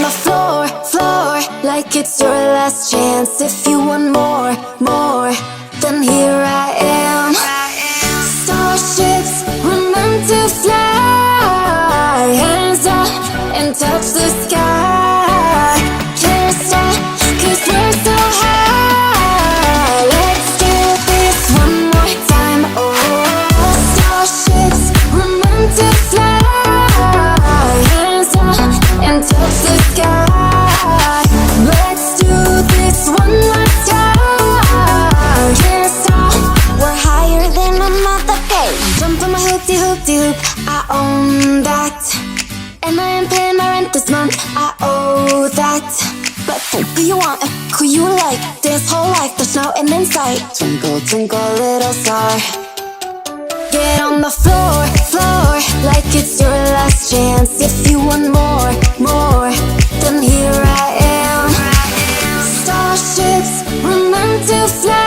the floor, floor, like it's your last chance. If you want more, more, then here I am. Starships were meant to fly. Hands up and touch the sky. Can't stop, 'cause we're so high. Let's do this one more time. Oh, starships were meant to fly. Hands up and touch the sky. Let's do this one more time. Can't stop, we're higher than a mother cake. Jump on my hoopty hoopty hoop, I own that. And I am paying my rent this month, I owe that. But who you want and who you like, this whole life there's no end in sight. Twinkle, twinkle, little star. Get on the floor, floor, like it's your last chance. If you want more, more, then here I am. Starships were meant to fly.